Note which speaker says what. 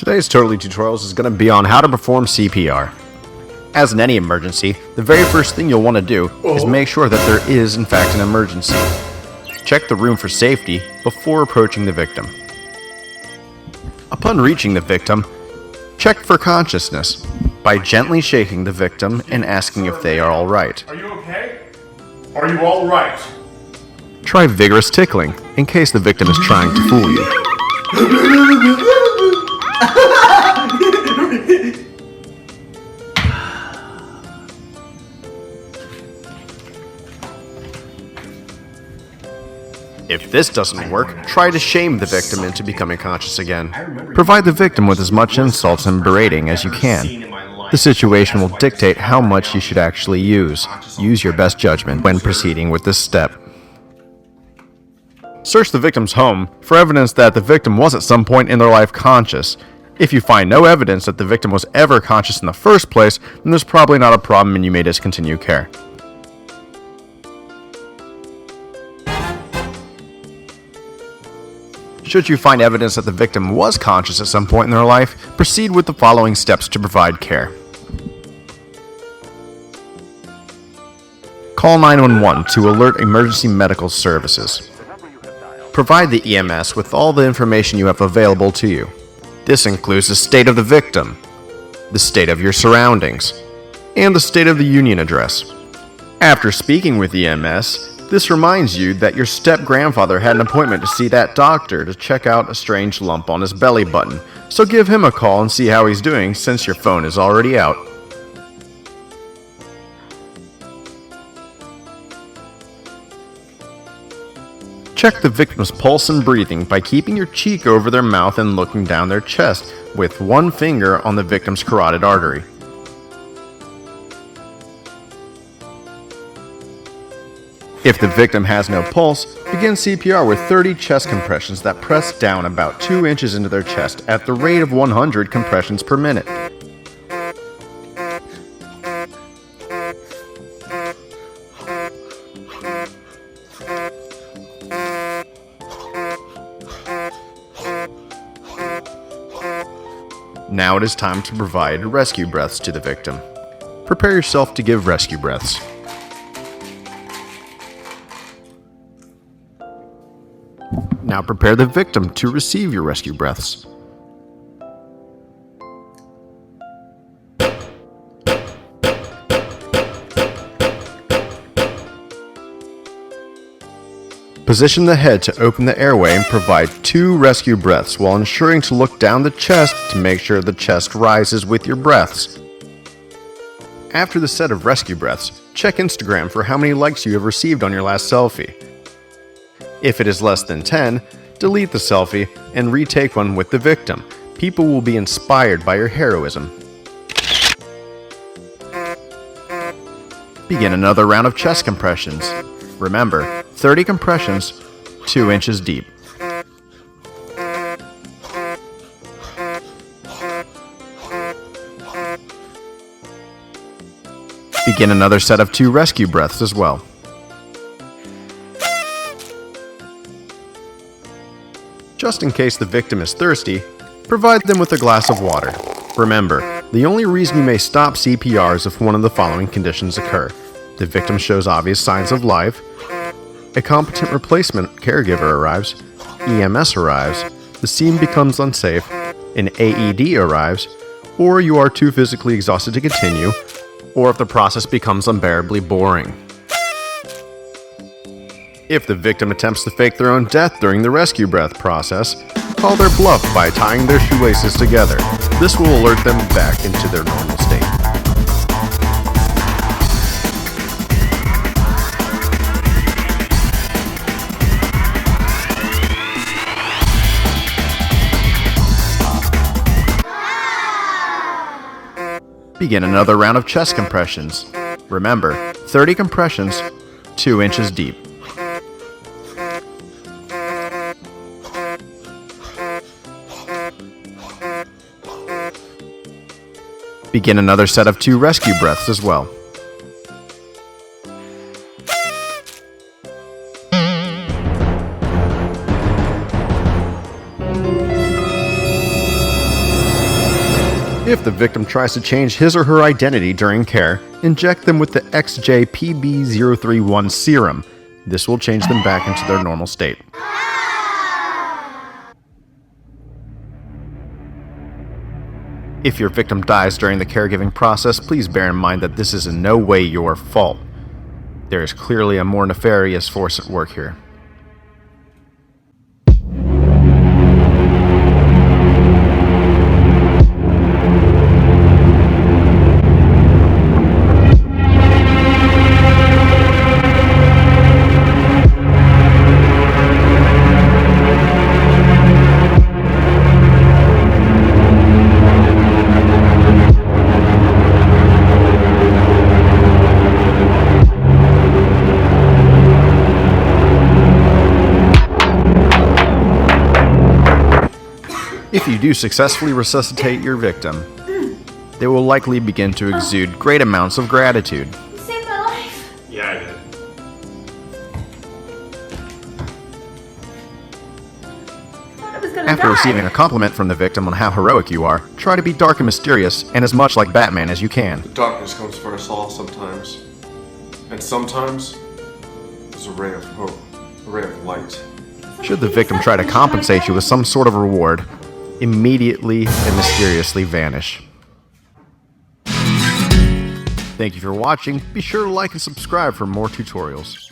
Speaker 1: Today's Totally Tutorials is going to be on how to perform CPR. As in any emergency, the very first thing you'll want to do is make sure that there is in fact an emergency. Check the room for safety before approaching the victim. Upon reaching the victim, check for consciousness by gently shaking the victim and asking if they are alright.
Speaker 2: Are you okay? Are you alright?
Speaker 1: Try vigorous tickling in case the victim is trying to fool you. If this doesn't work, try to shame the victim into becoming conscious again. Provide the victim with as much insults and berating as you can. The situation will dictate how much you should actually use. Use your best judgment when proceeding with this step. Search the victim's home for evidence that the victim was at some point in their life conscious. If you find no evidence that the victim was ever conscious in the first place, then there's probably not a problem and you may discontinue care. Should you find evidence that the victim was conscious at some point in their life, proceed with the following steps to provide care. Call 911 to alert emergency medical services. Provide the EMS with all the information you have available to you. This includes the state of the victim, the state of your surroundings, and the state of the union address. After speaking with EMS, this reminds you that your step-grandfather had an appointment to see that doctor to check out a strange lump on his belly button, so give him a call and see how he's doing since your phone is already out. Check the victim's pulse and breathing by keeping your cheek over their mouth and looking down their chest with one finger on the victim's carotid artery. If the victim has no pulse, begin CPR with 30 chest compressions that press down about 2 inches into their chest at the rate of 100 compressions per minute. Now it is time to provide rescue breaths to the victim. Prepare yourself to give rescue breaths. Now prepare the victim to receive your rescue breaths. Position the head to open the airway and provide 2 rescue breaths while ensuring to look down the chest to make sure the chest rises with your breaths. After the set of rescue breaths, check Instagram for how many likes you have received on your last selfie. If it is less than 10, delete the selfie and retake one with the victim. People will be inspired by your heroism. Begin another round of chest compressions. Remember, 30 compressions, 2 inches deep. Begin another set of 2 rescue breaths as well. Just in case the victim is thirsty, provide them with a glass of water. Remember, the only reason you may stop CPR is if one of the following conditions occur. The victim shows obvious signs of life, a competent replacement caregiver arrives, EMS arrives, the scene becomes unsafe, an AED arrives, or you are too physically exhausted to continue, or if the process becomes unbearably boring. If the victim attempts to fake their own death during the rescue breath process, call their bluff by tying their shoelaces together. This will alert them back into their normal state. Begin another round of chest compressions. Remember, 30 compressions, 2 inches deep. Begin another set of 2 rescue breaths as well. If the victim tries to change his or her identity during care, inject them with the XJPB031 serum. This will change them back into their normal state. If your victim dies during the caregiving process, please bear in mind that this is in no way your fault. There is clearly a more nefarious force at work here. If you do successfully resuscitate your victim, they will likely begin to exude great amounts of gratitude.
Speaker 3: You saved my life.
Speaker 2: Yeah, I did.
Speaker 3: I thought I was gonna
Speaker 1: After
Speaker 3: die.
Speaker 1: receiving a compliment from the victim on how heroic you are, try to be dark and mysterious and as much like Batman as you can.
Speaker 4: The darkness comes for us all sometimes. And sometimes, there's a ray of hope, a ray of light.
Speaker 1: Should the victim try to compensate you with some sort of reward, immediately and mysteriously vanish. Thank you for watching. Be sure to like and subscribe for more tutorials.